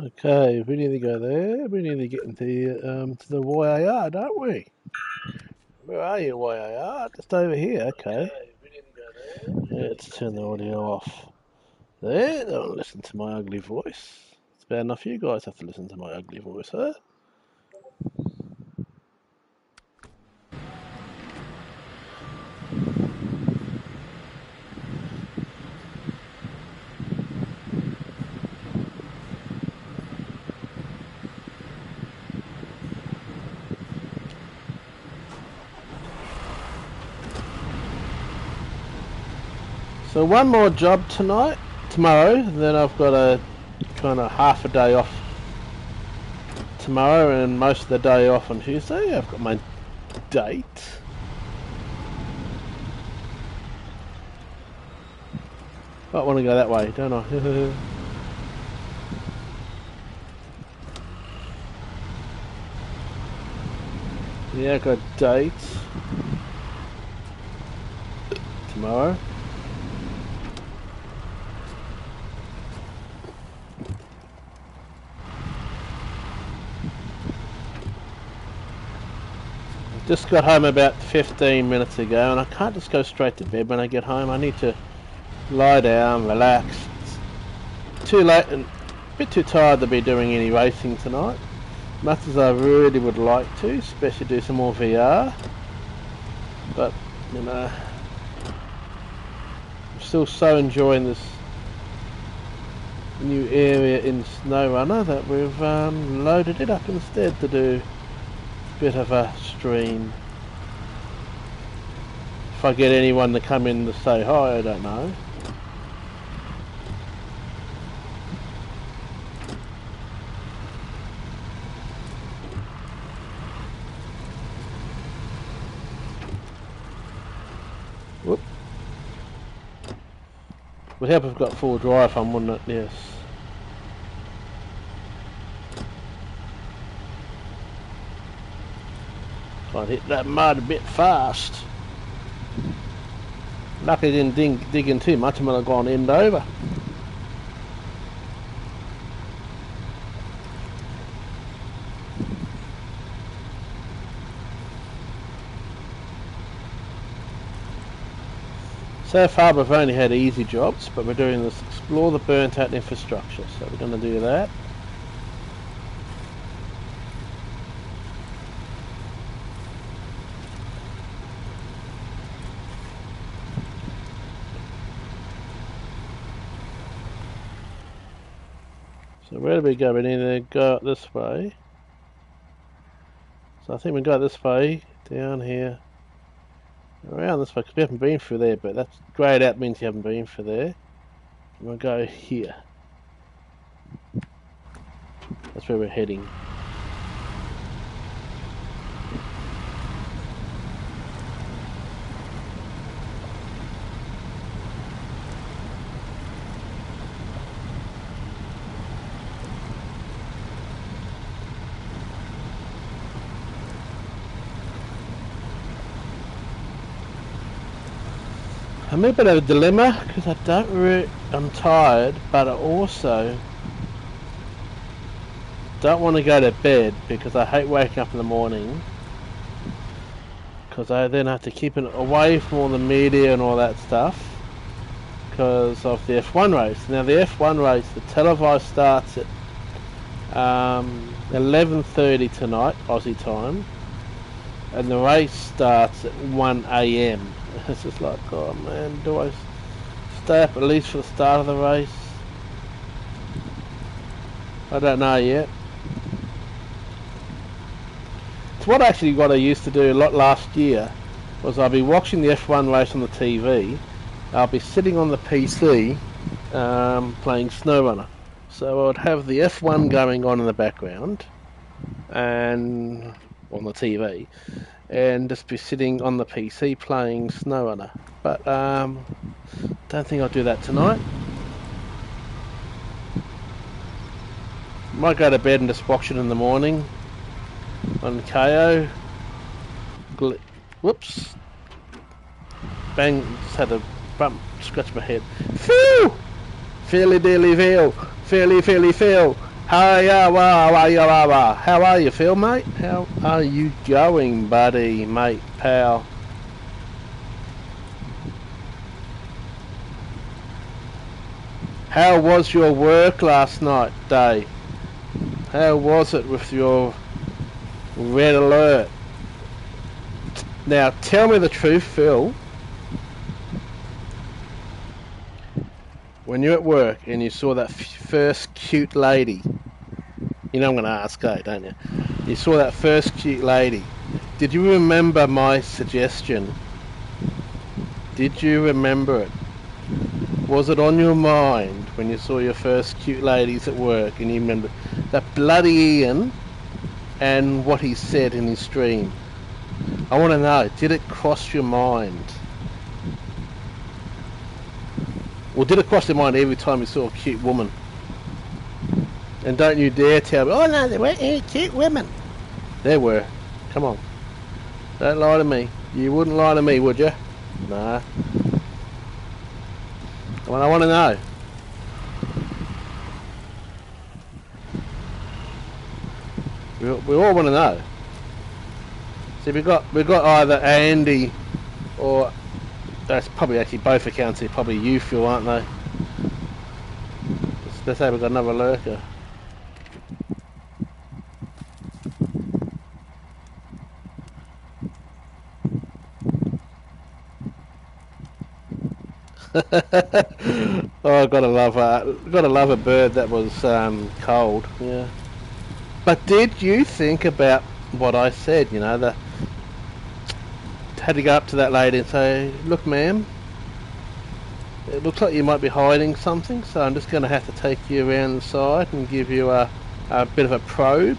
Okay, we need to go there. We need to get into to the YAR, don't we? Where are you, YAR? Just over here. Okay. Let's turn the audio off. There, don't listen to my ugly voice. It's bad enough you guys have to listen to my ugly voice, huh? So one more job tomorrow, then I've got a kind of half a day off tomorrow and most of the day off on Tuesday. I've got my date. I want to go that way, don't I? Yeah, I've got a date tomorrow. Just got home about 15 minutes ago, and I can't just go straight to bed when I get home. I need to lie down, relax. It's too late and a bit too tired to be doing any racing tonight. Much as I really would like to, especially do some more VR. But, you know, I'm still so enjoying this new area in Snowrunner that we've loaded it up instead to do a bit of a stream. If I get anyone to come in to say hi, I don't know. Whoop. Would help if I've got full drive on, wouldn't it? Yes. I'd hit that mud a bit fast. Lucky I didn't dig in too much, I might have gone end over. So far we've only had easy jobs, but we're doing this explore the burnt out infrastructure, so we're going to do that. So where do we go? We need to go this way. So I think we go this way, down here, around this way, because we haven't been through there, but that's greyed out means you haven't been through there. And we'll go here. That's where we're heading. I'm in a bit of a dilemma because I'm tired, but I also don't want to go to bed because I hate waking up in the morning, because I then have to keep it away from all the media and all that stuff because of the F1 race. Now the F1 race, the televised starts at 11:30 tonight Aussie time, and the race starts at 1 AM. It's just like, oh man, do I stay up at least for the start of the race? I don't know yet. It's what I used to do a lot last year, was I'll be watching the F1 race on the TV, I'll be sitting on the PC playing Snowrunner. So I would have the F1 going on in the background and on the TV, and just be sitting on the PC playing Snowrunner. But don't think I'll do that tonight. Might go to bed and just watch it in the morning on KO. Whoops. Bang, just had a bump, scratch my head. Phew! Fairly dearly feel. Fairly feel. How are you, Phil, mate? How are you going, buddy, mate, pal? How was your work last night, Dave? How was it with your red alert? Now, tell me the truth, Phil. When you're at work and you saw that first cute lady, you know I'm going to ask, don't you? You saw that first cute lady. Did you remember my suggestion? Did you remember it? Was it on your mind when you saw your first cute ladies at work and you remember that bloody Ian and what he said in his stream? I want to know, did it cross your mind? Or did it cross your mind every time you saw a cute woman? And don't you dare tell me, oh no, there weren't any cute women. There were. Come on. Don't lie to me. You wouldn't lie to me, would you? Nah. Well, I want to know. We all want to know. See, we got either Andy or that's probably actually both accounts here. Probably you, Phil, aren't they? Let's say we've got another lurker. Oh, gotta love a bird that was cold. Yeah. But did you think about what I said? You know, had to go up to that lady and say, "Look, ma'am, it looks like you might be hiding something, so I'm just going to have to take you around the side and give you a bit of a probe."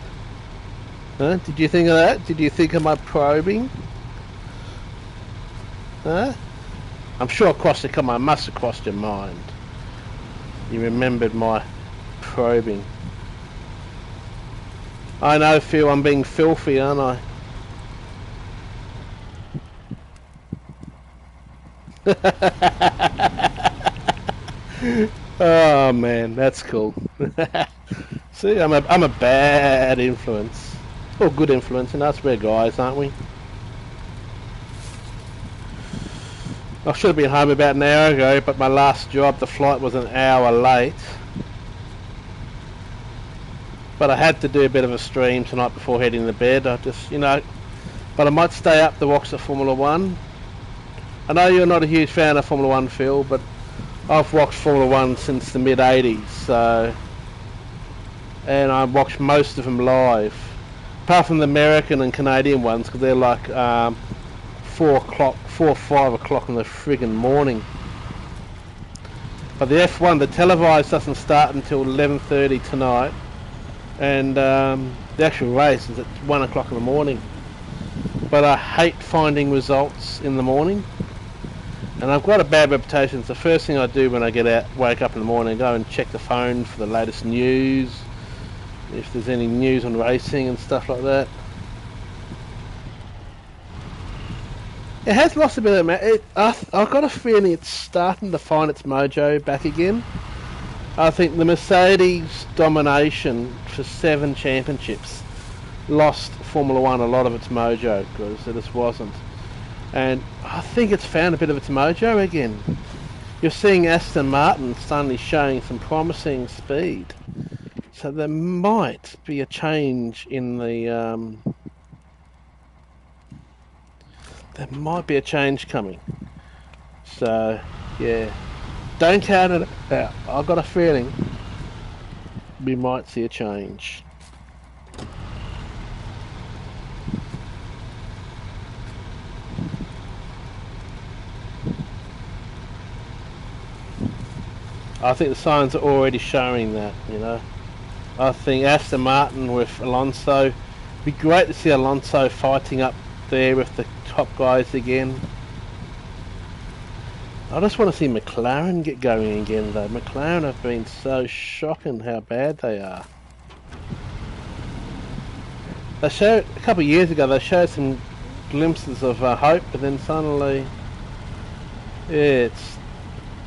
Huh? Did you think of that? Did you think of my probing? Huh? I'm sure I must have crossed your mind. You remembered my probing. I know, Phil, I'm being filthy, aren't I? Oh man, that's cool. See, I'm a bad influence. Or good influence, and us we're guys, aren't we? I should have been home about an hour ago, but my last job, the flight was an hour late. But I had to do a bit of a stream tonight before heading to bed. I just, but I might stay up to watch the Formula 1. I know you're not a huge fan of Formula 1, Phil, but I've watched Formula 1 since the mid-80s, so... And I watched most of them live. Apart from the American and Canadian ones, because they're like 4 or 5 o'clock in the friggin' morning. But the F1, the televised doesn't start until 11:30 tonight. And the actual race is at 1 o'clock in the morning. But I hate finding results in the morning. And I've got a bad reputation. It's the first thing I do when I wake up in the morning, go and check the phone for the latest news, if there's any news on racing and stuff like that. It has lost a bit of I've got a feeling it's starting to find its mojo back again. I think the Mercedes domination for 7 championships lost Formula 1 a lot of its mojo, because it just wasn't. And I think it's found a bit of its mojo again. You're seeing Aston Martin suddenly showing some promising speed. So there might be a change in the... there might be a change coming. So, yeah. Don't count it out. I've got a feeling we might see a change. I think the signs are already showing that, I think Aston Martin with Alonso, it'd be great to see Alonso fighting up there with the top guys again. I just want to see McLaren get going again though. McLaren have been so shocking how bad they are. They showed, a couple of years ago, they showed some glimpses of hope, but then suddenly, yeah,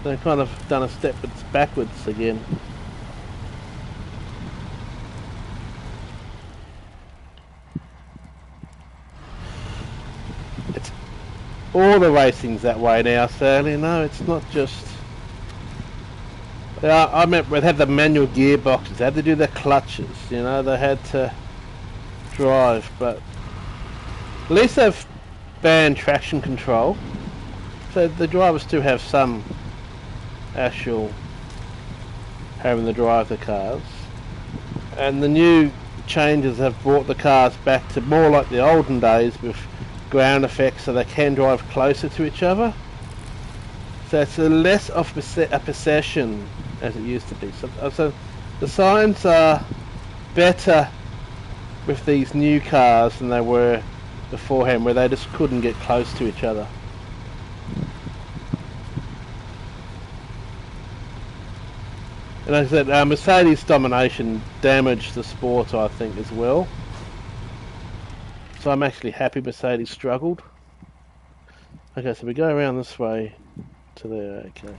they've kind of done a step backwards again. all the racing's that way now, sadly. No, it's not just... I remember they had the manual gearboxes, they had to do the clutches, you know, they had to drive, but at least they've banned traction control, so the drivers do have some actual having to drive the cars, and the new changes have brought the cars back to more like the olden days with ground effects, so they can drive closer to each other. So it's less of a procession as it used to be. So the signs are better with these new cars than they were beforehand, where they just couldn't get close to each other. And like I said, Mercedes domination damaged the sport, I think, as well. So I'm actually happy Mercedes struggled. Okay, so we go around this way to there, okay.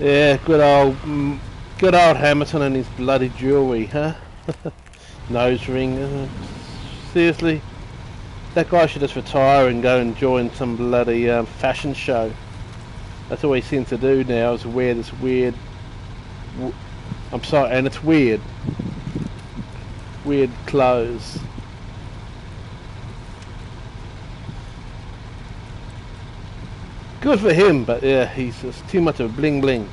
Yeah, good old Hamilton and his bloody jewellery, huh? Nose ring. Seriously, that guy should just retire and go and join some bloody fashion show. That's all he seems to do now, is wear this weird... I'm sorry, and it's weird clothes. Good for him, but yeah, he's just too much of a bling bling.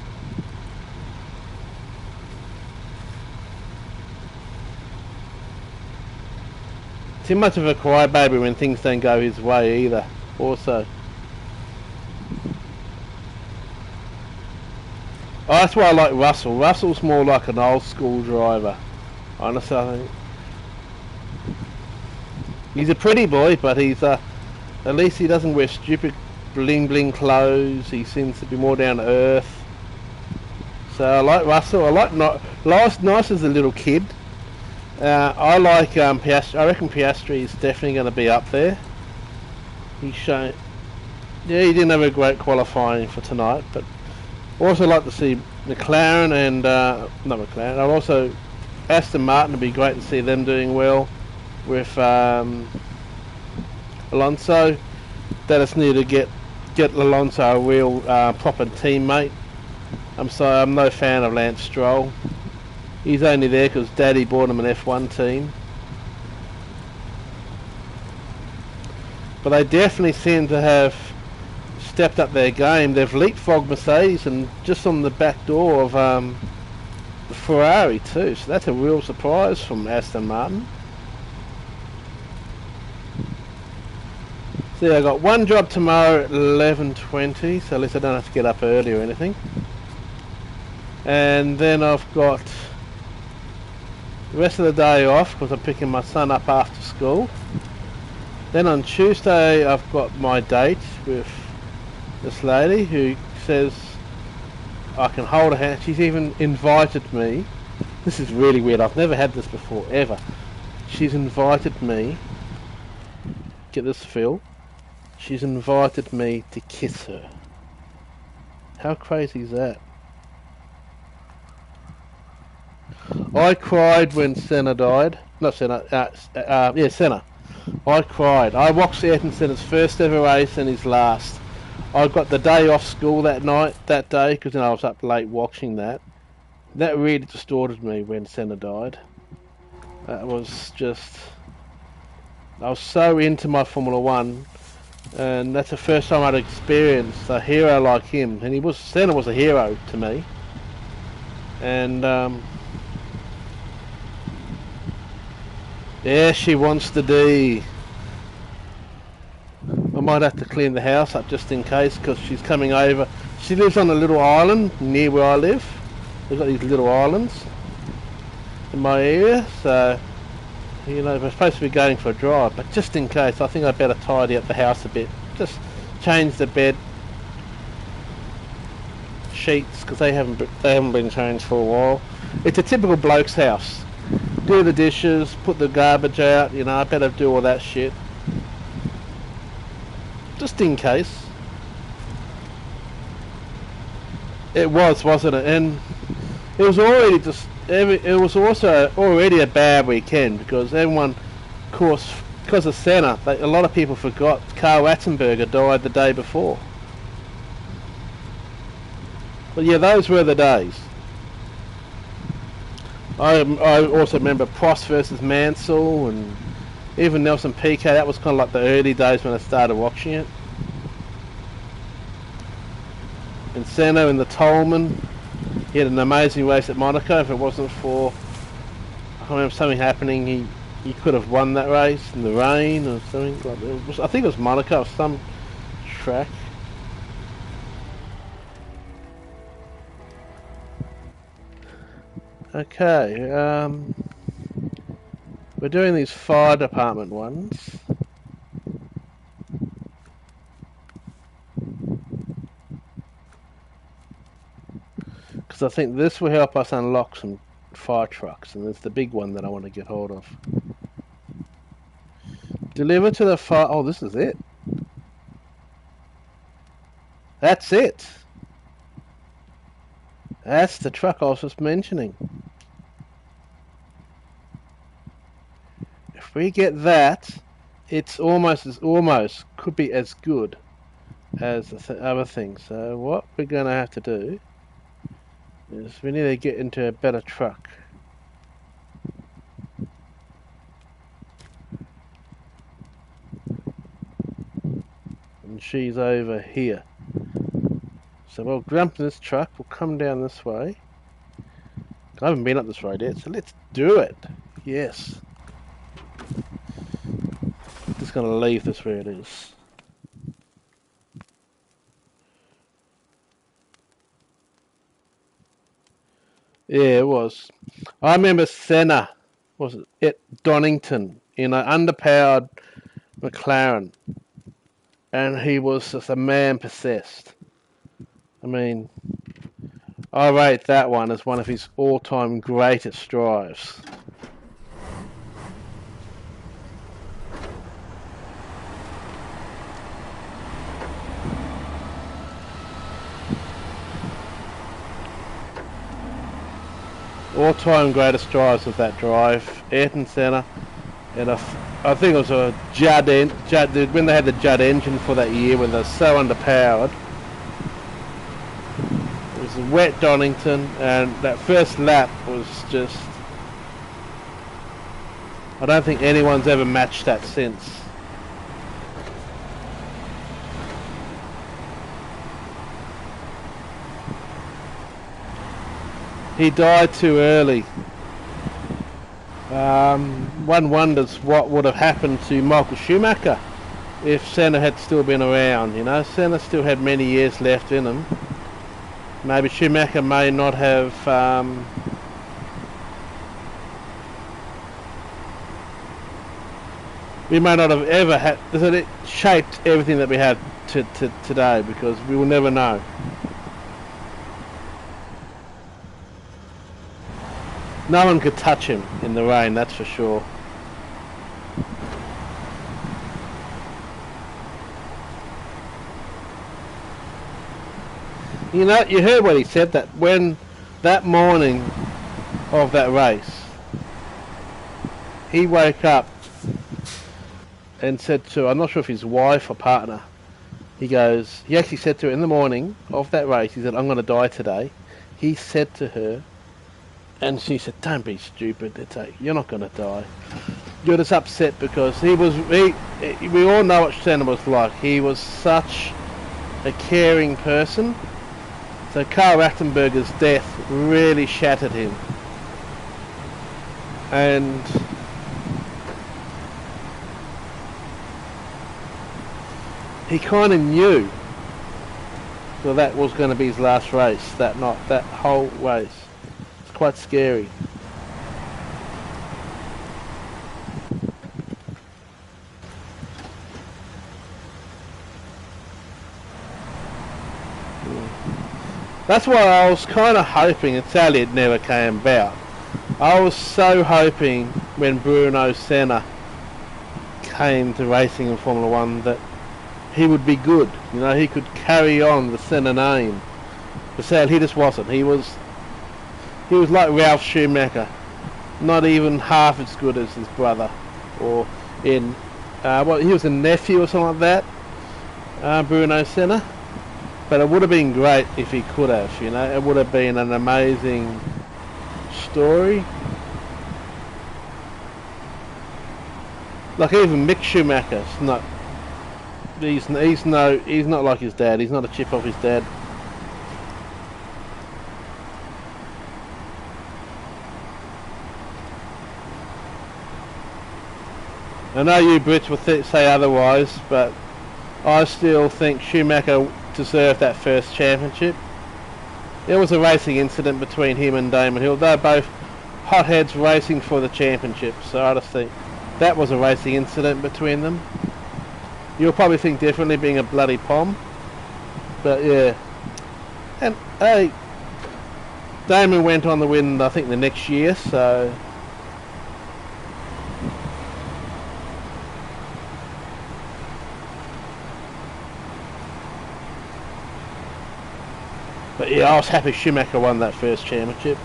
Too much of a crybaby when things don't go his way either, also. Oh, that's why I like Russell. Russell's more like an old school driver. Honestly, I think. He's a pretty boy, but he's at least he doesn't wear stupid bling bling clothes. He seems to be more down to earth. So I like Russell. I like nice as a little kid. I like Piastri. I reckon Piastri is definitely going to be up there. He's shown. Yeah, he didn't have a great qualifying for tonight, but also like to see McLaren and not McLaren. I'd also Aston Martin. Would be great to see them doing well with Alonso. They just need to get Alonso a real proper teammate. I'm no fan of Lance Stroll. He's only there because Daddy bought him an F1 team. But they definitely seem to have stepped up their game. They've leapfrogged Mercedes and just on the back door of the Ferrari too. So that's a real surprise from Aston Martin. So yeah, I got one job tomorrow at 11:20, so at least I don't have to get up early or anything. And then I've got the rest of the day off because I'm picking my son up after school. Then on Tuesday I've got my date with this lady who says I can hold her hand. She's even invited me. This is really weird. I've never had this before, ever. She's invited me. Get this, Phil. She's invited me to kiss her. How crazy is that? I cried when Senna died. Not Senna, yeah, Senna. I cried. I watched Ayrton Senna's first ever race and his last. I got the day off school that day, because I was up late watching that. That really distorted me when Senna died. That was just... I was so into my Formula 1, and that's the first time I'd experienced a hero like him. And Senna was a hero to me. And yeah, she wants the D. I might have to clean the house up just in case, because she's coming over. She lives on a little island near where I live. We've got these little islands in my area, so you know, we're supposed to be going for a drive, but just in case, I think I better tidy up the house a bit. Just change the bed sheets, because they haven't been changed for a while. It's a typical bloke's house. Do the dishes, put the garbage out, you know, I better do all that shit. Just in case. It was, wasn't it? And it was already just it was also already a bad weekend because everyone, of course, because of Senna, a lot of people forgot Karl Ratzenberger died the day before. But yeah, those were the days. I also remember Prost versus Mansell and even Nelson Piquet. That was kind of like the early days when I started watching it. And Senna in the Tolman, he had an amazing race at Monaco. If it wasn't for, I remember something happening, he could have won that race in the rain or something. Like it was, I think it was Monaco or some track. Okay, we're doing these fire department ones. Because I think this will help us unlock some fire trucks, and it's the big one that I want to get hold of. Deliver to the fire... Oh, this is it. That's it. That's the truck I was just mentioning. If we get that, it's almost could be as good as the other thing. So what we're going to have to do is we need to get into a better truck. And she's over here. So we'll jump in this truck, we'll come down this way. I haven't been up this road yet, so let's do it. Yes. Just going to leave this where it is. Yeah, it was. I remember Senna, was it, at Donington, in an underpowered McLaren. And he was just a man possessed. I mean, I rate that one as one of his all-time greatest drives. All-time greatest drives of that drive, Ayrton Senna, and I think it was a Judd when they had the Judd engine for that year when they were so underpowered. It was a wet Donington, and that first lap was just... I don't think anyone's ever matched that since. He died too early. One wonders what would have happened to Michael Schumacher if Senna had still been around. You know, Senna still had many years left in him. Maybe Schumacher may not have we may not have ever had, it shaped everything that we have today, because we will never know. No one could touch him in the rain, that's for sure. You know, you heard what he said, that when that morning of that race, he woke up and said to, I'm not sure if his wife or partner, he actually said to her in the morning of that race, he said, I'm going to die today. He said to her, and she said, don't be stupid, you're not going to die. You're just upset because we all know what Senna was like. He was such a caring person. So Karl Ratzenberger's death really shattered him. And he kind of knew that that was going to be his last race that night, that whole race. It's quite scary. That's why I was kind of hoping, and sadly it never came about, I was so hoping when Bruno Senna came to racing in Formula 1 that he would be good. You know, he could carry on the Senna name. But sadly he just wasn't. He was He was like Ralph Schumacher, not even half as good as his brother, or in he was a nephew or something like that, Bruno Senna. But it would have been great if he could have, you know. It would have been an amazing story. Like even Mick Schumacher's not. He's not like his dad. He's not a chip off his dad. I know you Brits would say otherwise, but I still think Schumacher deserved that first championship. There was a racing incident between him and Damon Hill. They're both hotheads racing for the championship, so I just think that was a racing incident between them. You'll probably think differently being a bloody pom, but yeah. And hey, Damon went on to win I think the next year, so but yeah, I was happy Schumacher won that first championship.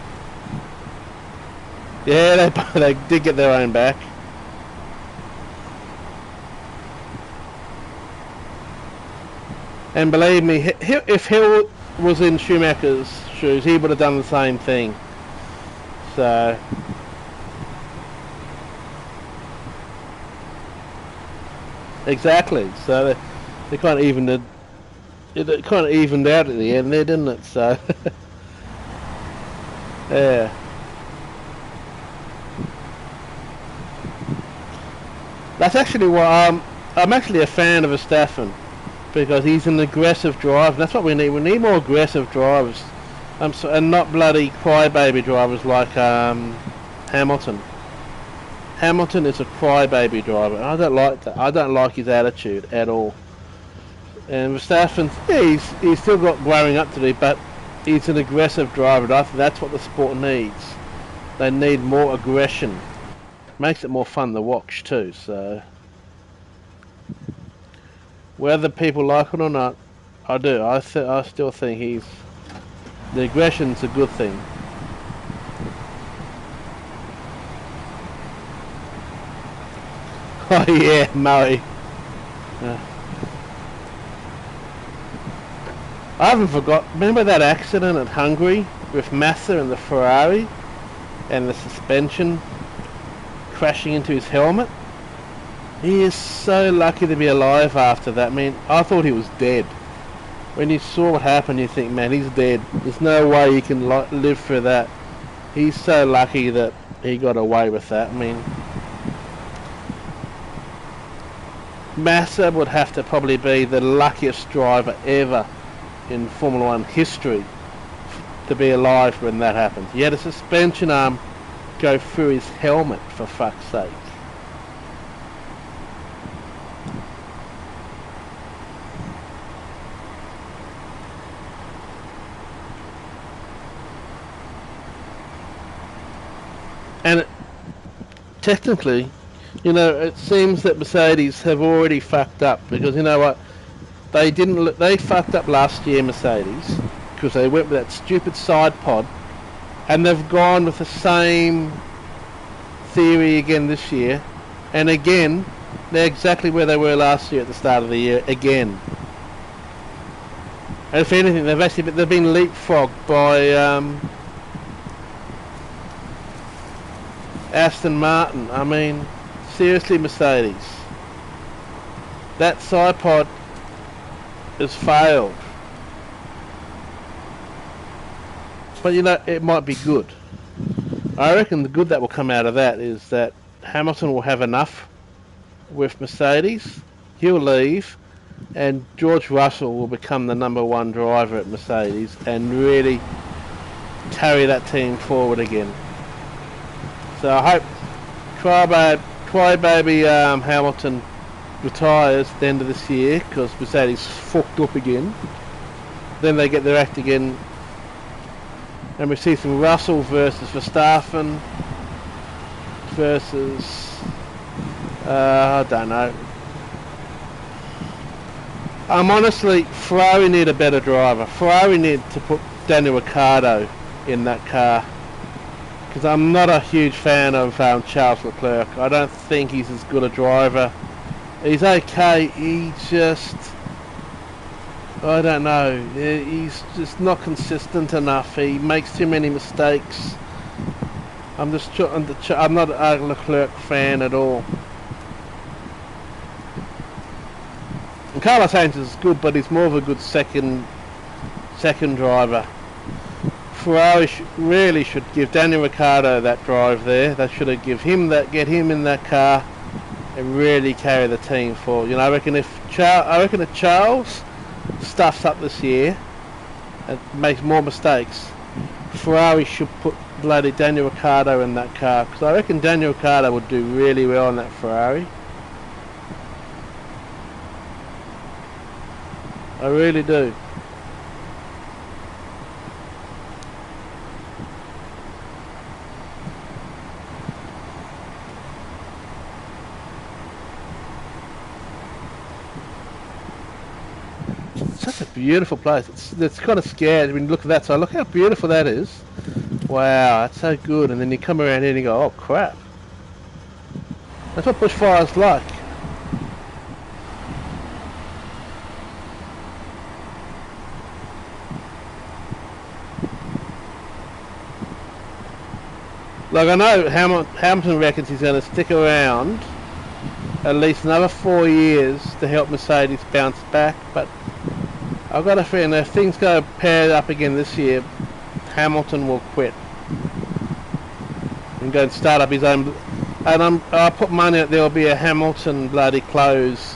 Yeah, they did get their own back. And believe me, if Hill was in Schumacher's shoes, he would have done the same thing. So exactly. So they kind of evened it kind of evened out at the end there, didn't it? So yeah. That's actually why I'm actually a fan of Verstappen, because he's an aggressive driver. That's what we need. We need more aggressive drivers, and not bloody crybaby drivers like Hamilton. Hamilton is a crybaby driver. I don't like that. I don't like his attitude at all. And Verstappen, yeah, he's still got growing up to do, but he's an aggressive driver. And I think that's what the sport needs. They need more aggression. Makes it more fun to watch too. So whether people like it or not, I do. I still think the aggression's a good thing. Oh yeah, Murray. I haven't forgot. Remember that accident at Hungary with Massa and the Ferrari, and the suspension crashing into his helmet? He is so lucky to be alive after that. I mean, I thought he was dead. When you saw what happened, you think, man, he's dead. There's no way he can live through that. He's so lucky that he got away with that. I mean, Massa would have to probably be the luckiest driver ever in Formula 1 history to be alive when that happened. He had a suspension arm go through his helmet, for fuck's sake. And technically, you know, it seems that Mercedes have already fucked up, because you know what? They fucked up last year, Mercedes, because they went with that stupid side pod, and they've gone with the same theory again this year, and again they're exactly where they were last year at the start of the year again. And if anything, they've been leapfrogged by Aston Martin. I mean, seriously, Mercedes, that side pod has failed. But you know, it might be good. I reckon the good that will come out of that is that Hamilton will have enough with Mercedes. He'll leave, and George Russell will become the #1 driver at Mercedes and really carry that team forward again. So I hope crybaby Hamilton retires at the end of this year, because Mercedes fucked up again. Then they get their act again, and we see some Russell versus Verstappen versus I don't know. Honestly, Ferrari need a better driver. Ferrari need to put Daniel Ricciardo in that car. because I'm not a huge fan of Charles Leclerc. I don't think he's as good a driver. He's okay. He just, I don't know. He's just not consistent enough. He makes too many mistakes. I'm not a Leclerc fan at all. And Carlos Sainz is good, but he's more of a good second driver. Ferrari really should give Daniel Ricciardo that drive there. They should have get him in that car and really carry the team forward. You know, I reckon if Charles stuffs up this year and makes more mistakes, Ferrari should put bloody Daniel Ricciardo in that car, because I reckon Daniel Ricciardo would do really well in that Ferrari. I really do. Such a beautiful place. It's kind of scared when you look at that side. Look how beautiful that is. Wow, that's so good. And then you come around here and you go, oh crap. That's what bushfire's like. Like, I know Hamilton reckons he's going to stick around at least another 4 years to help Mercedes bounce back, but I've got a feeling if things go paired up again this year, Hamilton will quit and go and start up his own. And I'll put money that there will be a Hamilton bloody clothes.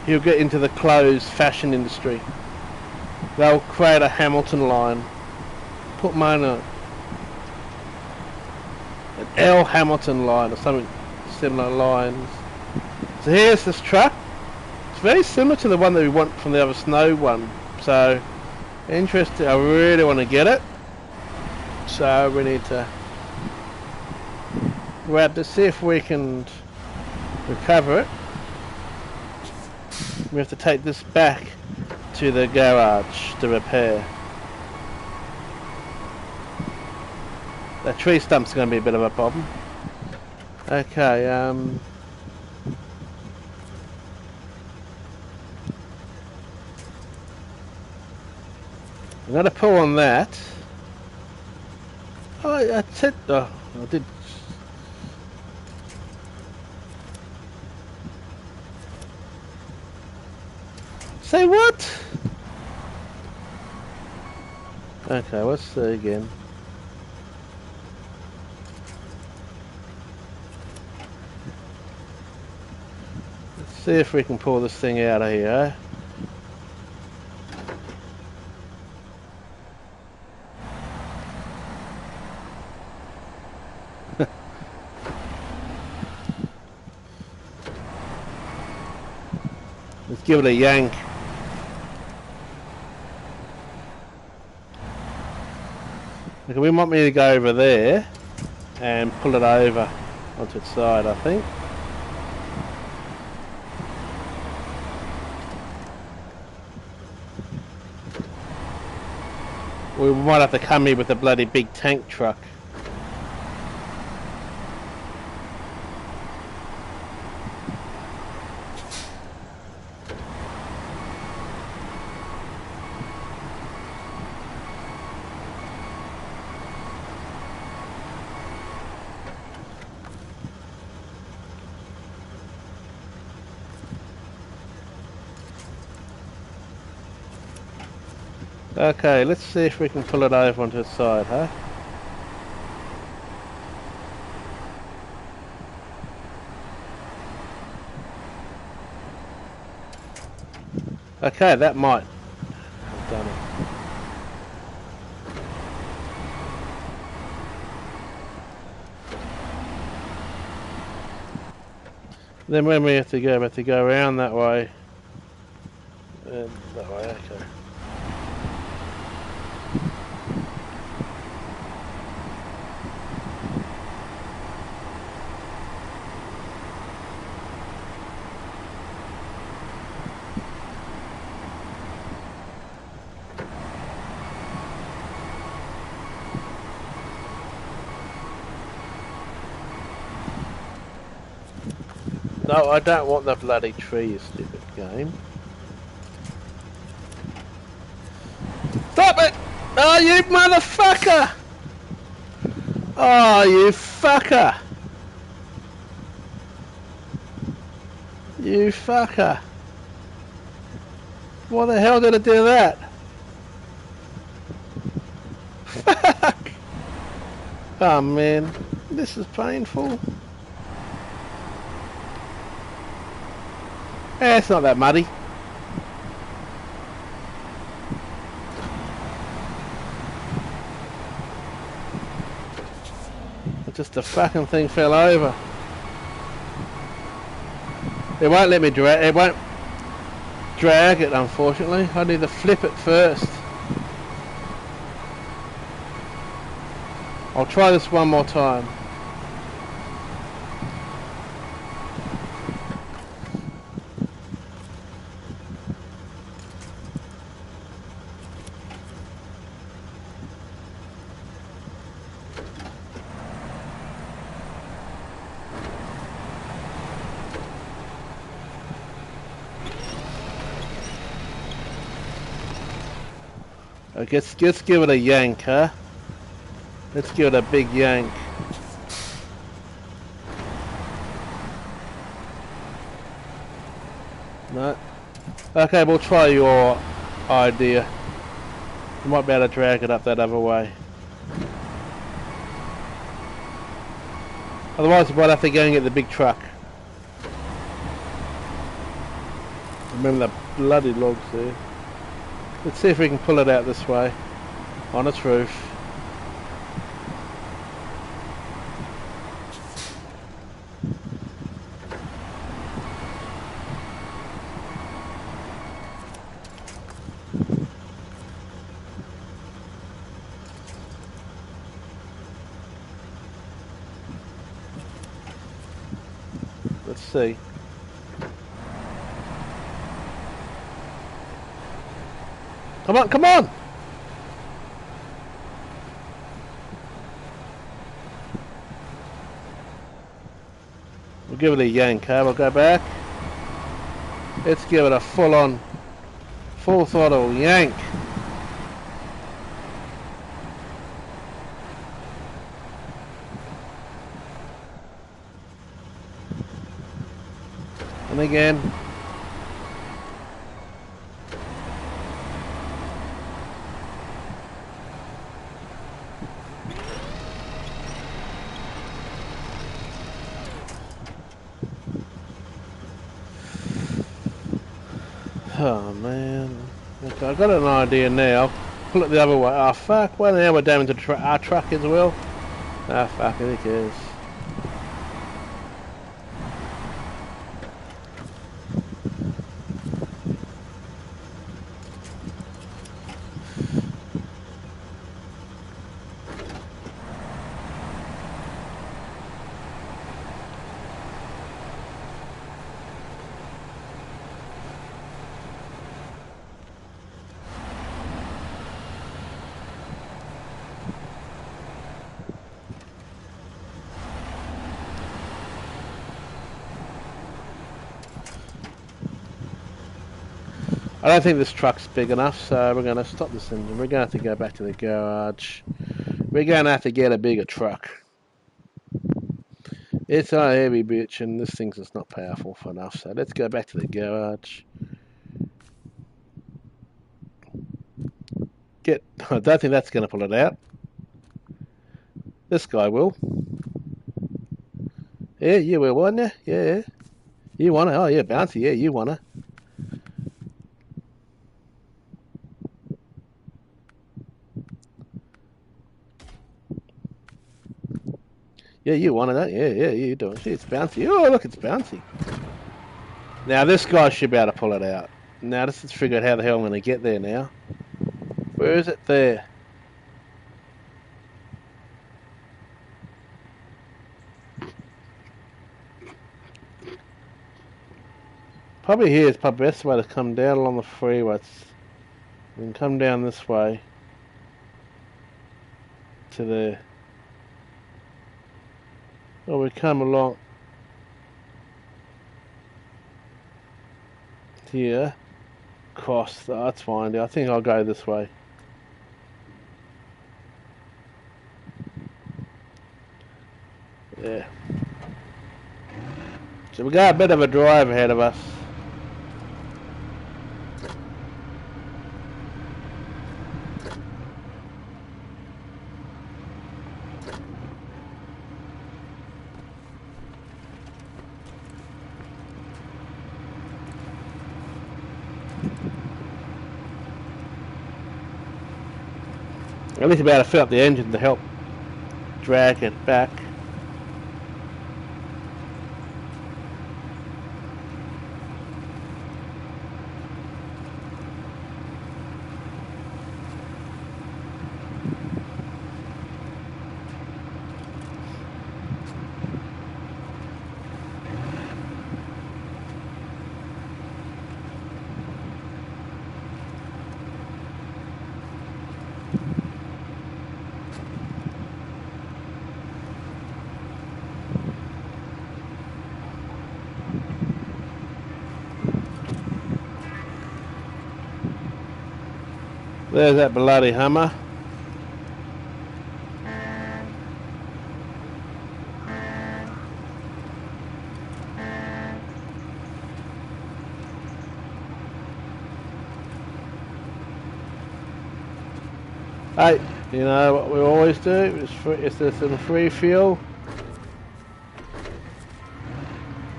He'll get into the clothes fashion industry. They'll create a Hamilton line. Put money on it. An L Hamilton line or something similar lines. So here's this truck. It's very similar to the one that we want from the other snow one. So interesting. I really want to get it. So we need to grab this, see if we can recover it. We have to take this back to the garage to repair. That tree stump's going to be a bit of a problem. Okay, I'm going to pull on that. Oh, I said, oh, I did. Say what? Okay, let's see again. Let's see if we can pull this thing out of here. Let's give it a yank. Okay, we want me to go over there and pull it over onto its side, I think. We might have to come here with a bloody big tank truck. Okay, let's see if we can pull it over onto the side, huh? Okay, that might have done it. Then when we have to go around that way. And that way, okay. No, I don't want the bloody tree, you stupid game. Stop it! Oh, you motherfucker! Oh, you fucker! You fucker! Why the hell did I do that? Fuck! Oh man, this is painful. Eh, it's not that muddy. Just the fucking thing fell over. It won't let me drag. It won't drag it, unfortunately. I need to flip it first. I'll try this one more time. I guess let's give it a yank, huh? Let's give it a big yank. No. Okay, we'll try your idea. You might be able to drag it up that other way. Otherwise, we might have to go and get the big truck. Remember the bloody logs there. Let's see if we can pull it out this way. On its roof. Let's see. Come on, come on! We'll give it a yank, huh? We'll go back. Let's give it a full-on, full throttle yank. And again. Oh man. Okay, I've got an idea now. Pull it the other way. Oh fuck, well now we're damaging our truck as well. Ah fuck, who cares? I don't think this truck's big enough, so we're going to stop this engine. We're going to have to go back to the garage. We're going to have to get a bigger truck. It's a heavy bitch, and this thing's just not powerful enough, so let's go back to the garage. I don't think that's going to pull it out. This guy will. Yeah, you will, won't you? Yeah. You want it? Oh, yeah, bouncy. Yeah, you want it. Yeah, you wanted that. Yeah, you do it. See, it's bouncy. Oh, look, it's bouncy. Now, this guy should be able to pull it out. Now, let's just figure out how the hell I'm going to get there now. Where is it? There. Probably here is probably the best way to come down along the freeway. We can come down this way to there. Or we come along. here. Cross, that's fine. I think I'll go this way. Yeah. So we got a bit of a drive ahead of us. At least about to fill up the engine to help drag it back. There's that bloody Hummer. Hey, you know what we always do? Is there's some free fuel,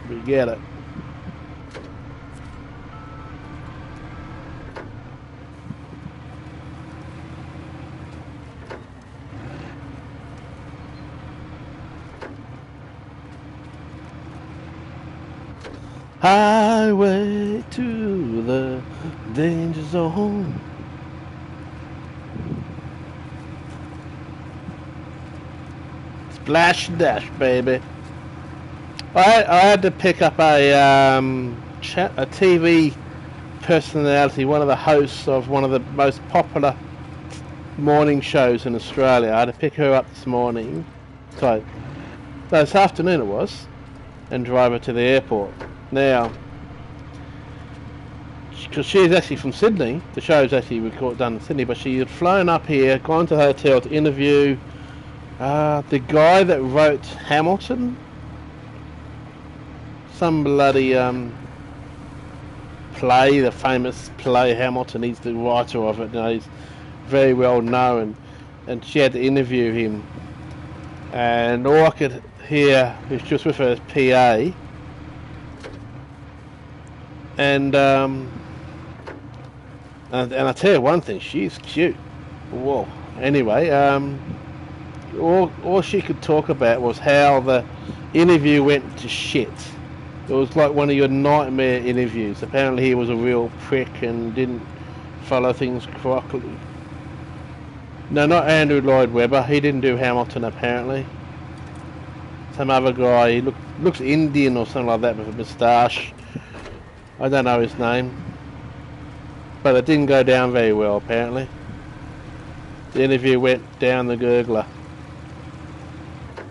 we get it. Highway to the danger zone. Splash dash, baby. I had to pick up a TV personality, one of the hosts of one of the most popular morning shows in Australia. I had to pick her up this morning, so this afternoon it was, and drive her to the airport. Now, because she's actually from Sydney, the show's actually done in Sydney, but she had flown up here, gone to the hotel to interview the guy that wrote Hamilton. Some bloody play, the famous play Hamilton. He's the writer of it. You know, he's very well known, and she had to interview him. And all I could hear was just with her PA. And I tell you one thing, she's cute. Whoa. Anyway, all she could talk about was how the interview went to shit. It was like one of your nightmare interviews. Apparently he was a real prick and didn't follow things correctly. No, not Andrew Lloyd Webber. He didn't do Hamilton, apparently. Some other guy. He looks Indian or something like that with a moustache. I don't know his name. But it didn't go down very well, apparently. The interview went down the gurgler.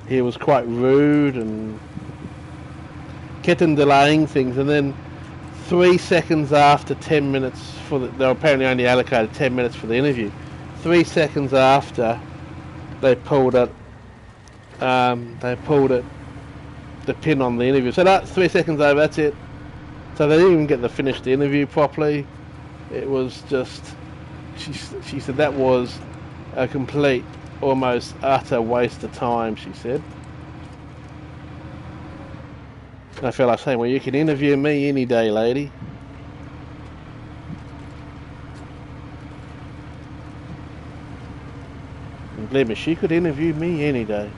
He was quite rude and kept on delaying things, and then 3 seconds after 10 minutes they were apparently only allocated 10 minutes for the interview. 3 seconds after they pulled it, the pin on the interview. So that's 3 seconds over, that's it. So they didn't even get to finish the interview properly. It was just, she said that was a complete, almost utter waste of time, she said. And I felt like saying, well, you can interview me any day, lady. And believe me, she could interview me any day.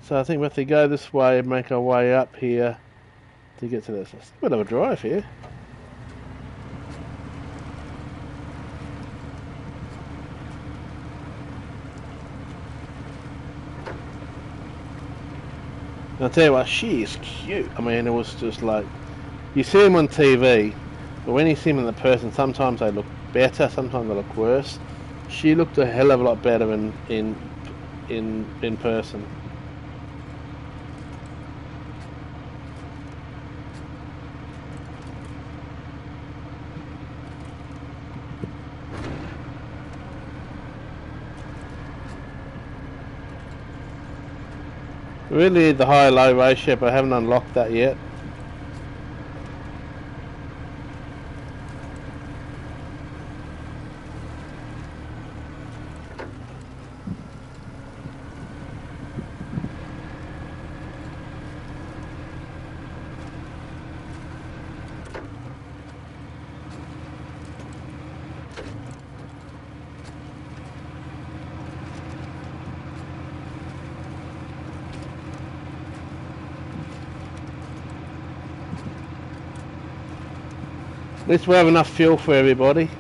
So I think we have to go this way and make our way up here to get to this. It's a bit of a drive here. And I'll tell you what, she is cute. I mean, it was just like, you see them on TV, but when you see them in the person, sometimes they look better, sometimes they look worse. She looked a hell of a lot better in person. Really need the high-low ratio, but I haven't unlocked that yet. At least we have enough fuel for everybody.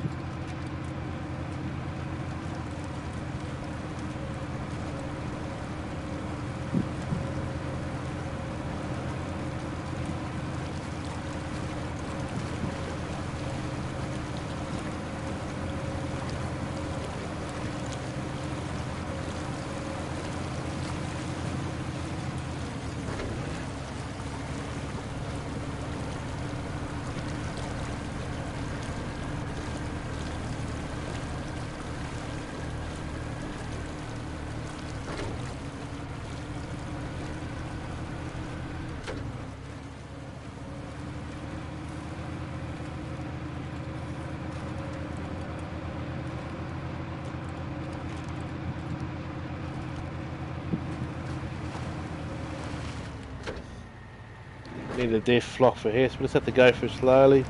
Need a diff flock for here, so we just have to go through slowly.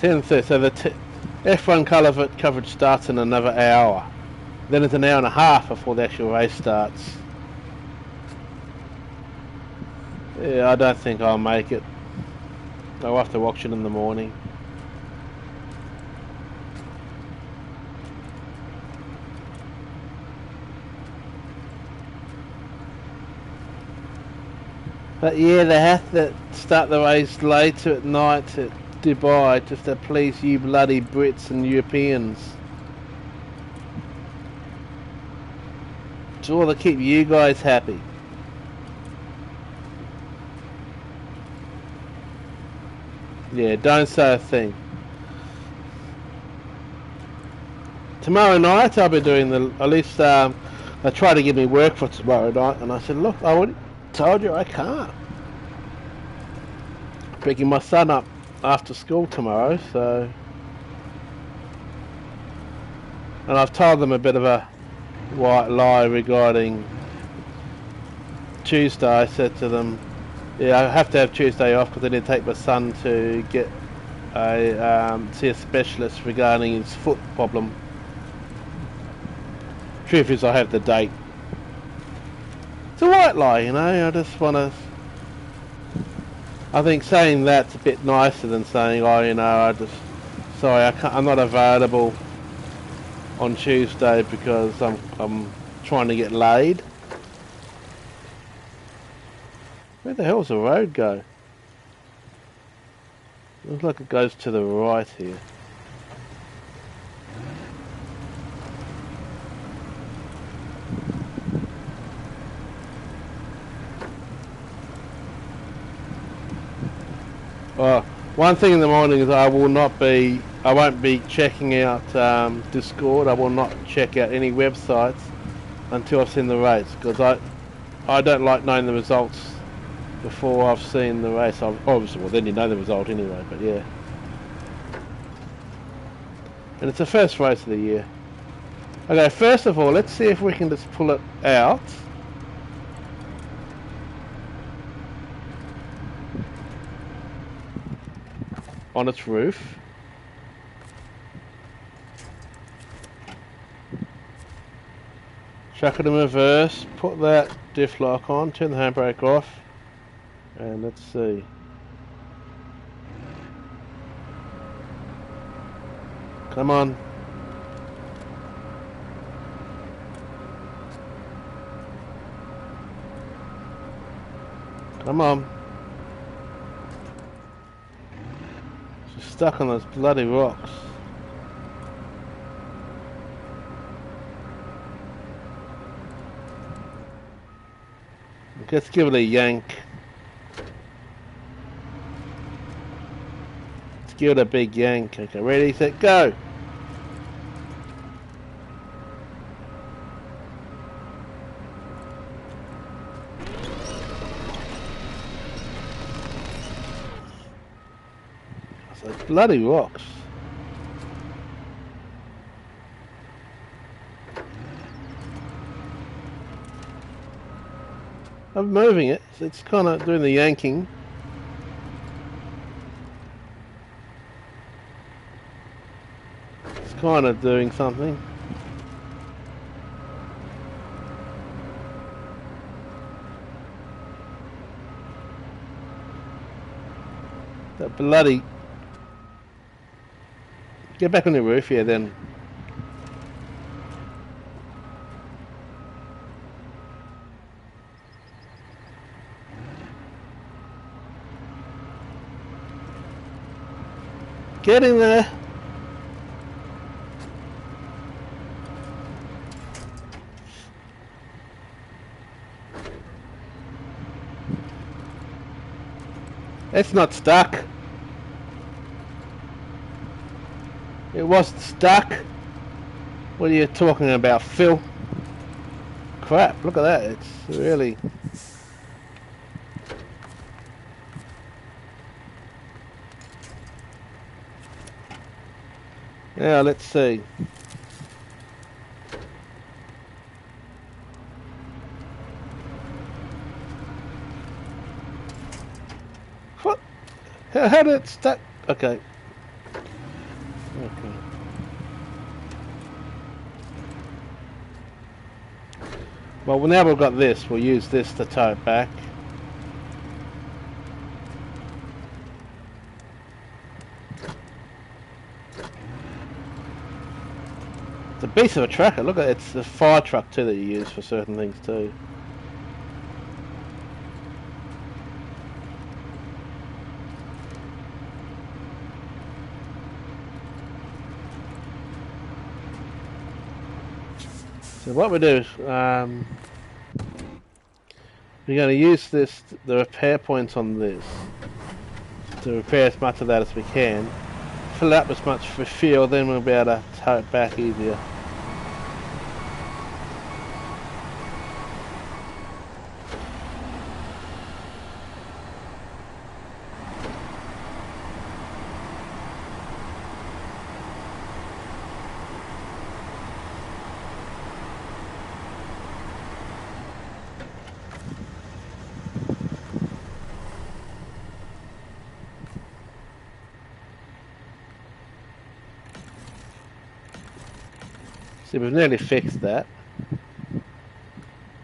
So the F1 coverage starts in another hour. Then it's an hour and a half before the actual race starts. Yeah, I don't think I'll make it. I'll have to watch it in the morning. But yeah, they have to start the race later at night at Dubai just to please you bloody Brits and Europeans. It's all to keep you guys happy. Yeah, don't say a thing. Tomorrow night I'll be doing at least they tried to give me work for tomorrow night, and I said, look, I already told you I can't. Picking my son up after school tomorrow, so, and I've told them a bit of a white lie regarding Tuesday. I said to them, yeah, I have to have Tuesday off because I need to take my son to get see a specialist regarding his foot problem. Truth is, I have the date. It's a white lie, you know. I just want to. I think saying that's a bit nicer than saying, oh, you know, sorry, I'm not available on Tuesday because I'm trying to get laid. Where the hell's the road go? Looks like it goes to the right here. Oh, one thing in the morning is I won't be checking out Discord. I will not check out any websites until I've seen the race, because I don't like knowing the results before I've seen the race. Obviously, well, then you know the result anyway, but yeah. And it's the first race of the year. Okay, first of all, let's see if we can just pull it out. On its roof. Chuck it in reverse, put that diff lock on, turn the handbrake off, and let's see. Come on. Come on. She's stuck on those bloody rocks. Let's give it a yank. give it a big yank. Okay, ready, set, go. Those bloody rocks. I'm moving it. It's kind of doing the yanking. It's kind of doing something. That bloody... Get back on the roof here then. Get in there. It's not stuck. It wasn't stuck. What are you talking about, Phil? Crap, look at that. It's really... Now, let's see. What? How did it stuck? Okay. Okay. Well, now we've got this, we'll use this to tow it back. It's a beast of a tracker. Look at it. It's a fire truck too that you use for certain things too. So what we do is we're going to use this, the repair points on this, to repair as much of that as we can. Fill up as much for fuel, then we'll be able to tow it back easier. See, we've nearly fixed that.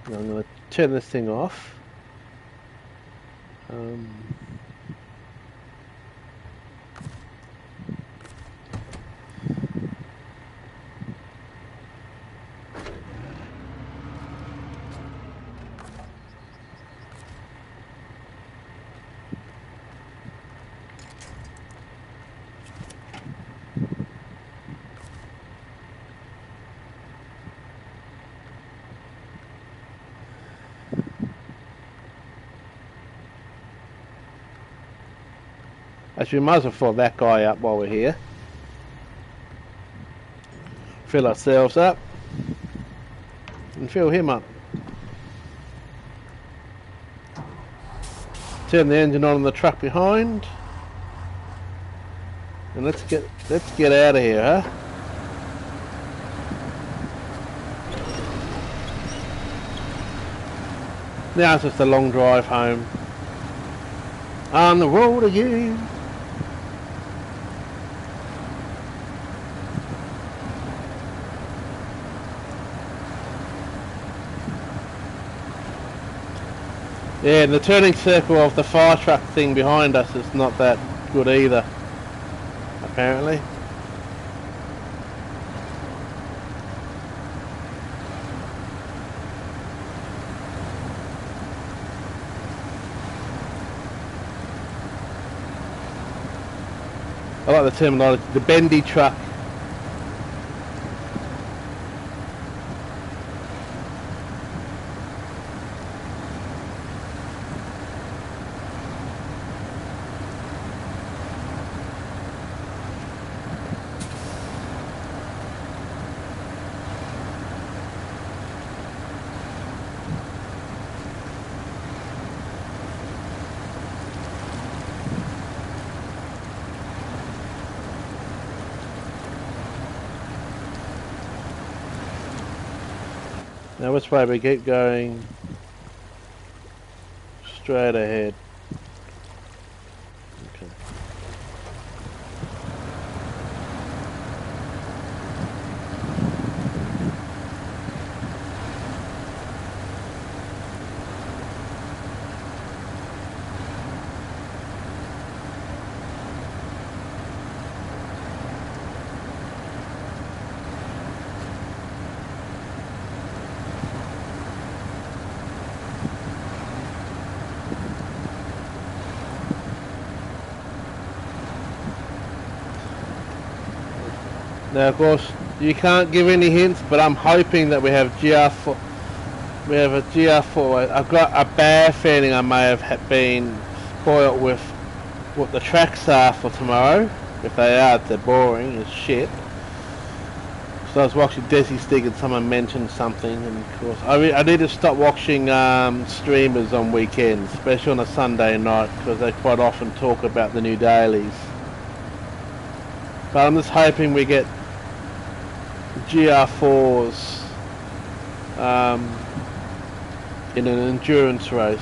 Now I'm going to turn this thing off. Actually, we might as well fill that guy up while we're here. Fill ourselves up. And fill him up. Turn the engine on the truck behind. And let's get out of here, huh? Now it's just a long drive home. On the road again. Yeah, and the turning circle of the fire truck thing behind us is not that good either, apparently. I like the terminology, the bendy truck. Now which way we keep going? Straight ahead. Okay. Now, of course, you can't give any hints, but I'm hoping that we have GR4. We have a GR4. I've got a bad feeling I may have been spoiled with what the tracks are for tomorrow. If they are, they're boring as shit. So I was watching Desi Stig and someone mentioned something, and of course I need to stop watching streamers on weekends, especially on a Sunday night, because they quite often talk about the new dailies. But I'm just hoping we get GR4s in an endurance race.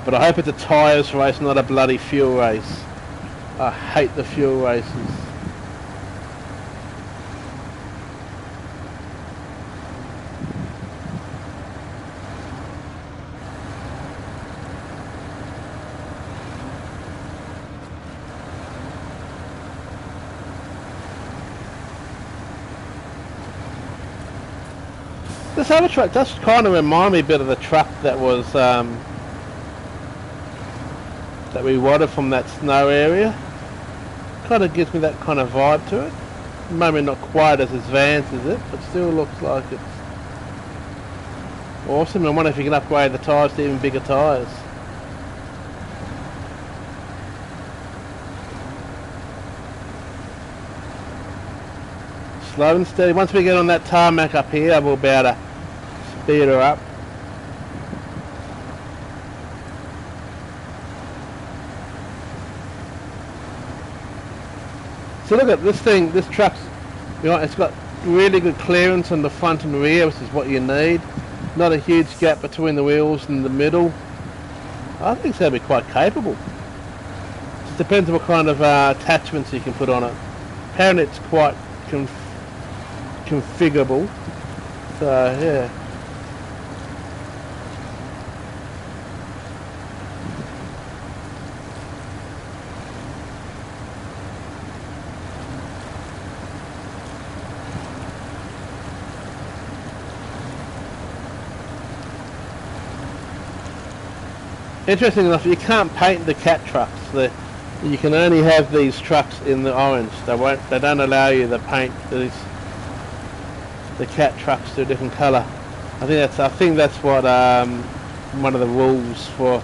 But I hope it's a tyres race, not a bloody fuel race. I hate the fuel races. This other truck does kind of remind me a bit of the truck that was that we wanted from that snow area. Kind of gives me that kind of vibe to it. Maybe not quite as advanced as it, but still looks like it's awesome. I wonder if you can upgrade the tyres to even bigger tyres. Slow and steady. Once we get on that tarmac up here, we'll be able to speed her up. So look at this thing, this truck's, you know, it's got really good clearance on the front and rear, which is what you need. Not a huge gap between the wheels and the middle. I think it's going to be quite capable. Just depends on what kind of attachments you can put on it. Apparently it's quite configurable. So yeah. Interesting enough, you can't paint the cat trucks. You can only have these trucks in the orange. They don't allow you to paint the cat trucks to a different colour. I think that's what one of the rules for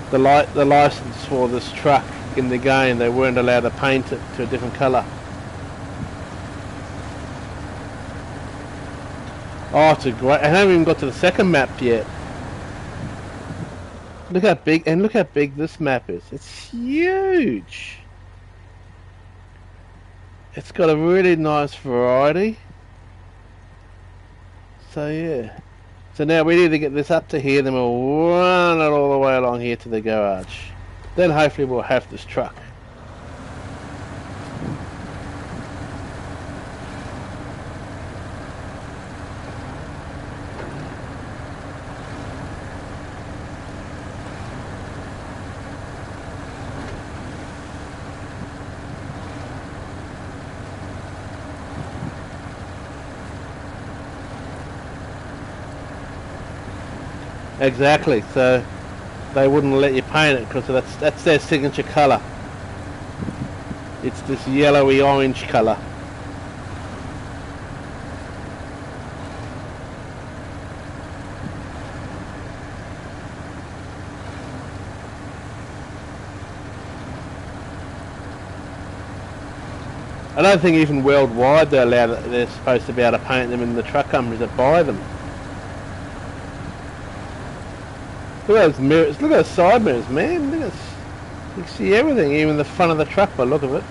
the license for this truck in the game. They weren't allowed to paint it to a different colour. Oh, it's a great. I haven't even got to the second map yet. Look how big, and look how big this map is. It's huge. It's got a really nice variety. So yeah. So now we need to get this up to here, then we'll run it all the way along here to the garage. Then hopefully we'll have this truck. Exactly, so they wouldn't let you paint it because that's their signature colour. It's this yellowy orange colour. I don't think even worldwide they're supposed to be able to paint them in the truck companies that buy them. Look at those mirrors, look at those side mirrors, man. Look at this. You can see everything, even the front of the truck by the look of it.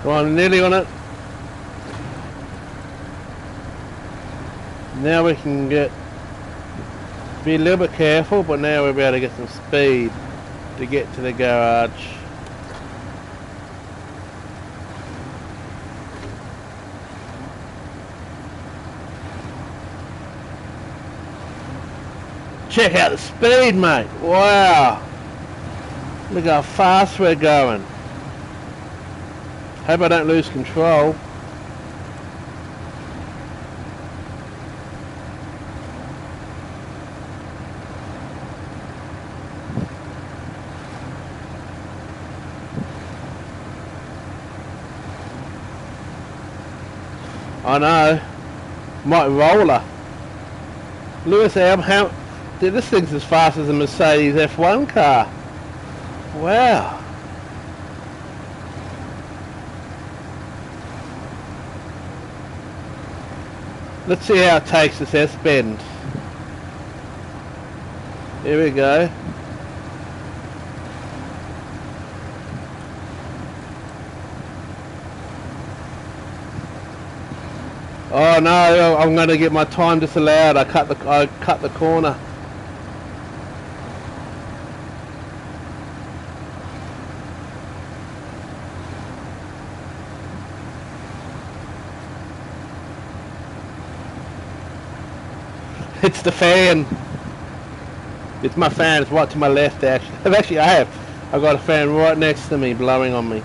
Come on, nearly on it. Now we can be a little bit careful, but now we'll be able to get some speed to get to the garage. Check out the speed, mate. Wow. Look how fast we're going. Hope I don't lose control. I know. Might roller. Lewis how dude, this thing's as fast as a Mercedes F1 car. Wow. Let's see how it takes this S-bend. Here we go. Oh no, I'm going to get my time disallowed. I cut the corner. It's the fan. It's my fan. It's right to my left, actually. I've got a fan right next to me blowing on me.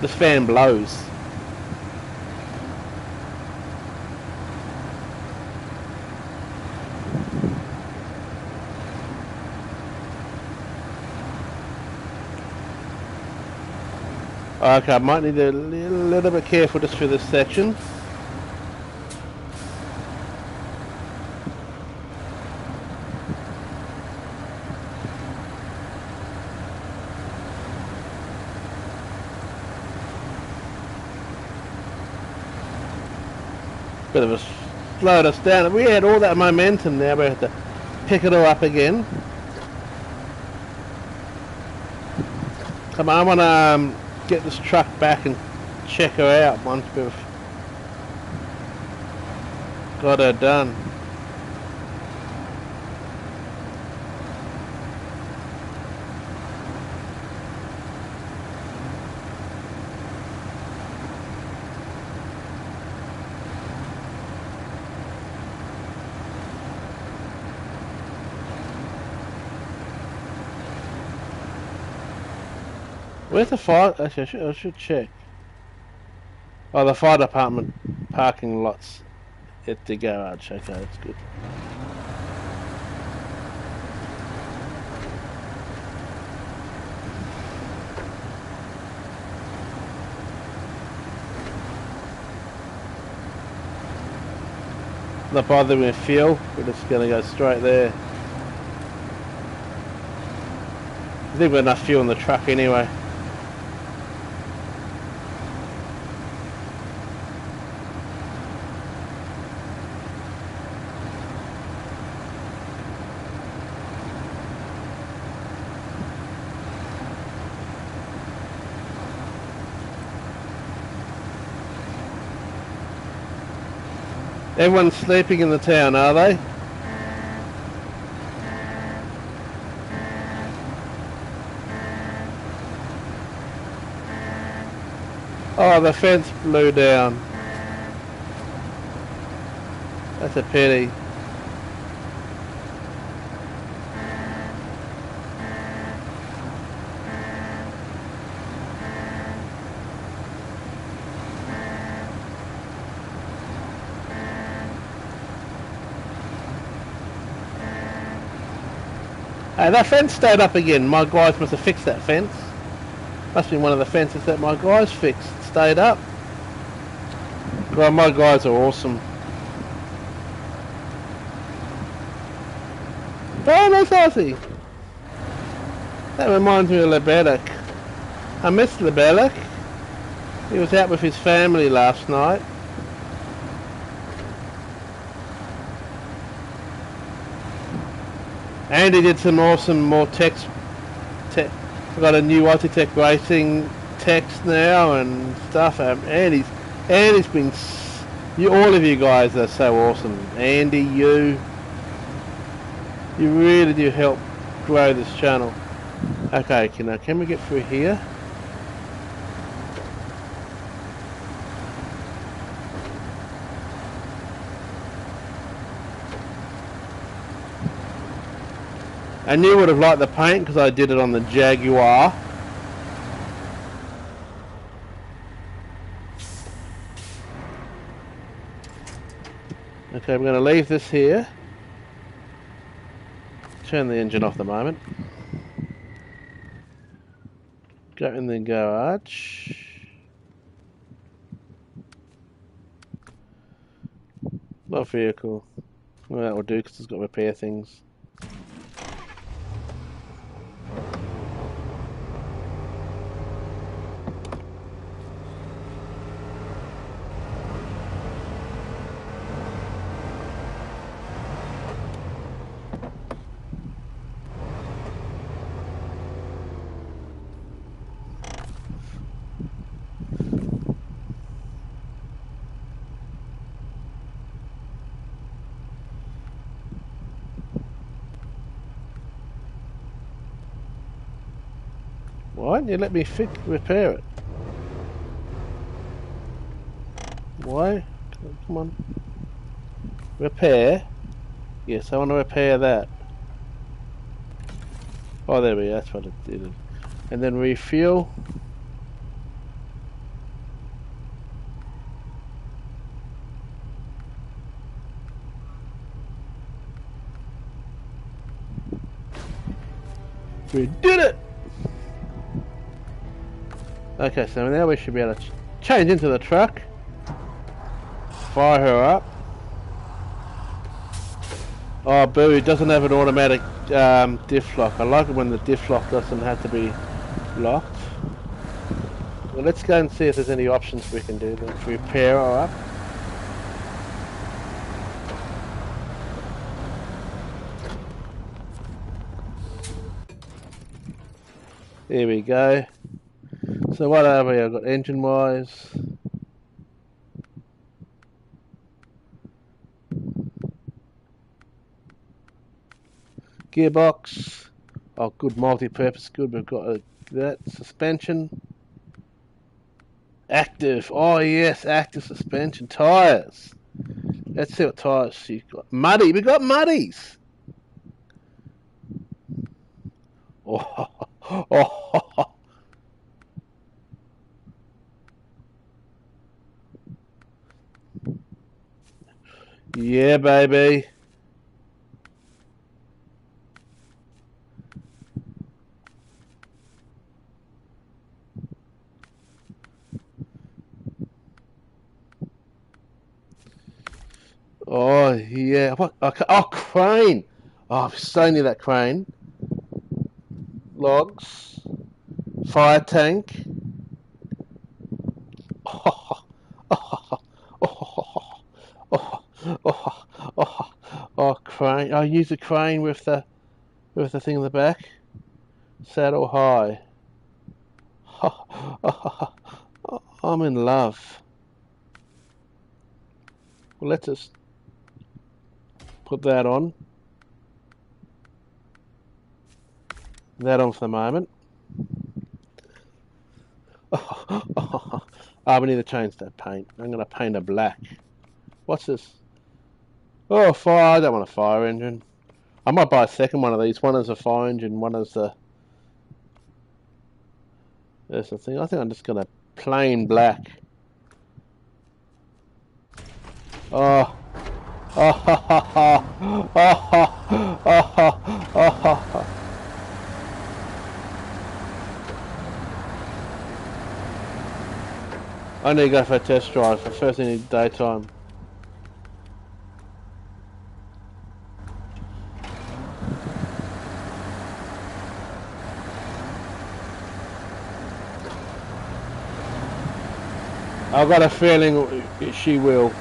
This fan blows. Okay, I might need to be a little bit careful just through this section. Bit of a slowed us down. We had all that momentum now, we have to pick it all up again. Come on, I want to get this truck back and check her out once we've got her done. Where's the fire? Actually, I should check. Oh, the fire department parking lots at the garage. Okay, that's good. Not bothering with fuel. We're just going to go straight there. I think we've got enough fuel in the truck anyway. Everyone's sleeping in the town, are they? Oh, the fence blew down. That's a pity. Hey, that fence stayed up again. My guys must have fixed that fence. Must be one of the fences that my guys fixed. Stayed up. God, my guys are awesome. Oh, that's Aussie. That reminds me of Lebelek. I miss Lebelek. He was out with his family last night. And he did some awesome more text. I've got a new Autotech Racing text now and stuff. Andy's been. All of you guys are so awesome. Andy, you really do help grow this channel. Okay, can we get through here? And you would have liked the paint because I did it on the Jaguar. Okay, we're going to leave this here. Turn the engine off the moment. Go in the garage. Not vehicle. Well, that will do because it's got to repair things. Why didn't you let me repair it? Why? Come on. Repair? Yes, I want to repair that. Oh, there we go. That's what it did. And then refuel. We did it! Okay, so now we should be able to change into the truck. Fire her up. Oh, boo, it doesn't have an automatic diff lock. I like it when the diff lock doesn't have to be locked. Well, let's go and see if there's any options we can do to repair her up. There we go. So what have we got engine wise? Gearbox. Oh, good multi-purpose. Good. We've got that. Suspension. Active. Oh yes, active suspension. Tires. Let's see what tires she's got. Muddy. We got muddies. Oh, oh. Yeah, baby. Oh, yeah. What? Okay. Oh, crane. Oh, I'm so near that crane. Logs. Fire tank. Oh, oh, oh, oh, oh, oh, oh, crane. I use a crane with the thing in the back. Saddle high. Oh, oh, oh, I'm in love. Well, let's just Put that on. That on for the moment. Oh, we need to change that paint. I'm going to paint it black. What's this? Oh, fire. I don't want a fire engine. I might buy a second one of these. One is a fire engine, one is the... There's the thing. I think I'm just going to plain black. Oh. Oh, ha, ha, ha. Oh, ha, oh, ha, oh, ha, ha. I need to go for a test drive. For first thing in daytime. I've got a feeling she will.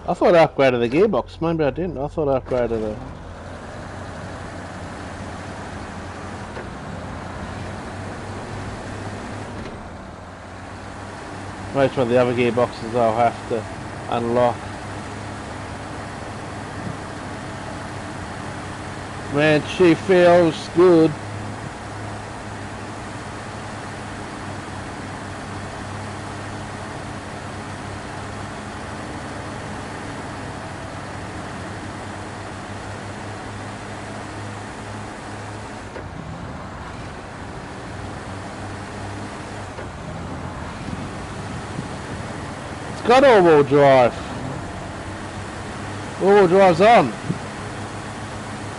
I thought I upgraded the gearbox. Maybe I didn't. I thought I upgraded it. Most of the other gearboxes I'll have to unlock. Man, she feels good. It's got all-wheel drive. All-wheel drive's on.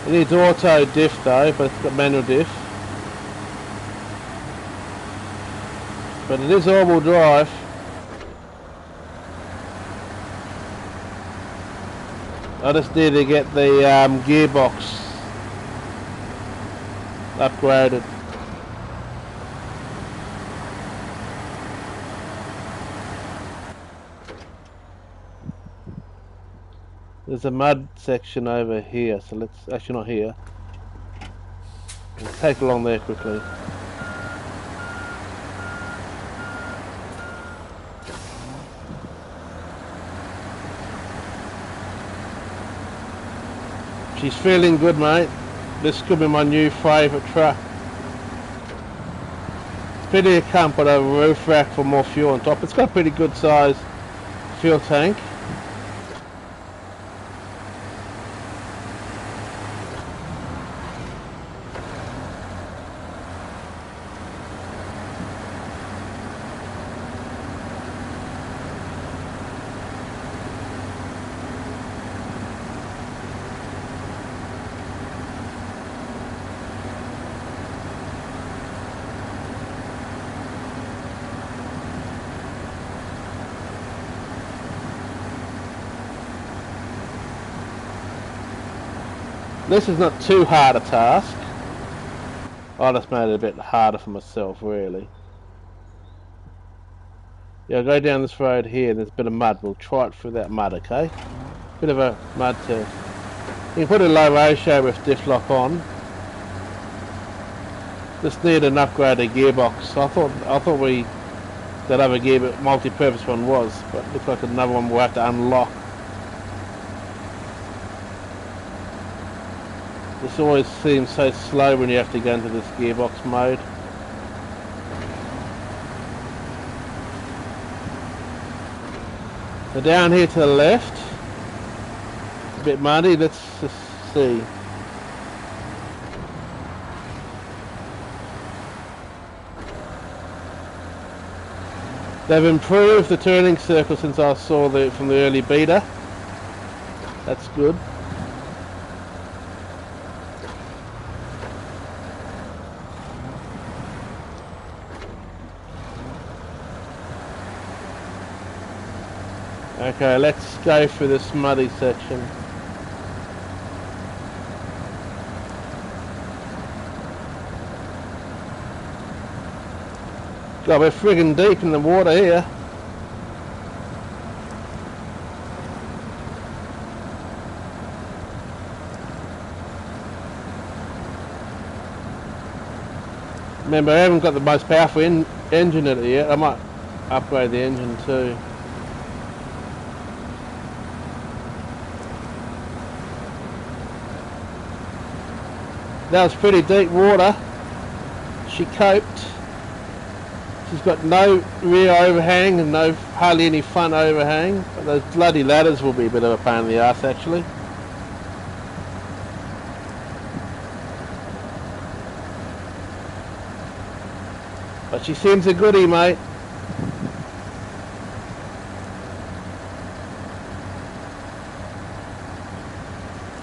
It needs auto diff though, but it's got manual diff. But it is all-wheel drive. I just need to get the gearbox upgraded. There's a mud section over here, so let's actually not here. We'll take along there quickly. She's feeling good, mate. This could be my new favourite truck. It's pretty camp, but a roof rack for more fuel on top. It's got a pretty good size fuel tank. This is not too hard a task. I just made it a bit harder for myself, really. Yeah, I'll go down this road here, there's a bit of mud. We'll try it through that mud, okay? Bit of a mud test. You can put a low ratio with diff lock on. Just need an upgraded gearbox. I thought that other gear multi-purpose one was, but looks like another one we'll have to unlock. This always seems so slow when you have to go into this gearbox mode. So down here to the left, it's a bit muddy, let's just see. They've improved the turning circle since I saw from the early beta. That's good. Okay, let's go through this muddy section. God, we're friggin' deep in the water here. Remember, I haven't got the most powerful engine in it yet. I might upgrade the engine too. That was pretty deep water. She coped. She's got no rear overhang and hardly any front overhang. But those bloody ladders will be a bit of a pain in the ass actually. But she seems a goodie, mate.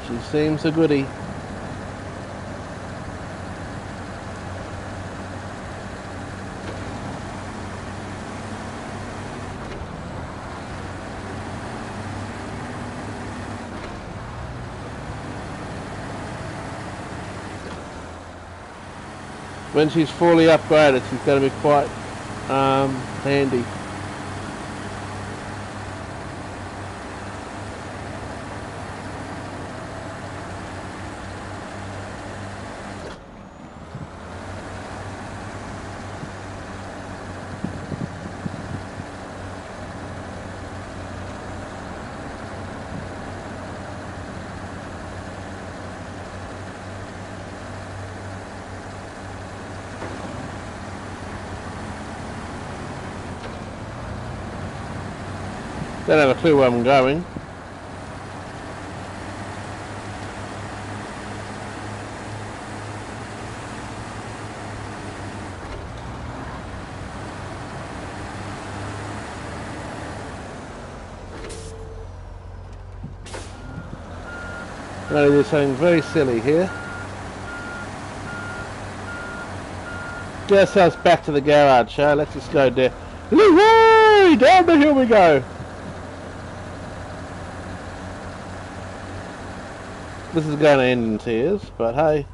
She seems a goodie. When she's fully upgraded, she's going to be quite handy. Don't have a clue where I'm going. I'm going to do something very silly here. Get ourselves back to the garage, so let's just go there. Woo-hoo! Down the hill we go! This is going to end in tears, but hey.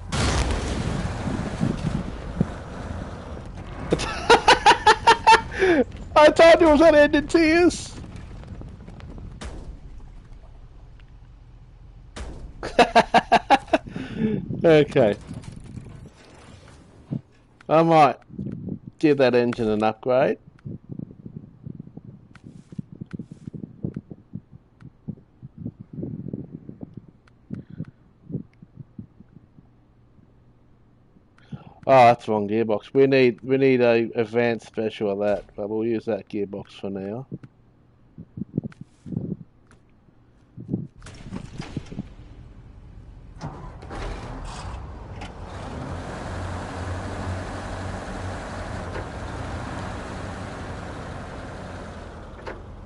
I told you it was going to end in tears! Okay. I might give that engine an upgrade. Oh, that's the wrong gearbox. We need a advanced special of that, but we'll use that gearbox for now.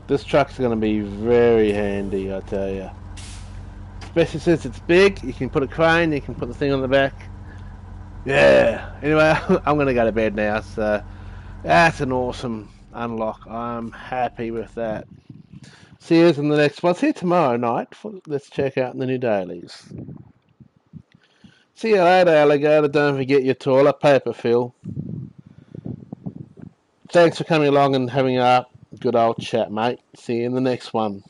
This truck's going to be very handy, I tell you. Especially since it's big, you can put a crane, you can put the thing on the back. Yeah. Anyway, I'm going to go to bed now, so that's an awesome unlock. I'm happy with that. See you in the next one. See you tomorrow night. Let's check out the new dailies. See you later, alligator. Don't forget your toilet paper, Phil. Thanks for coming along and having a good old chat, mate. See you in the next one.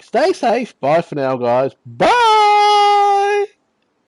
Stay safe. Bye for now, guys. Bye!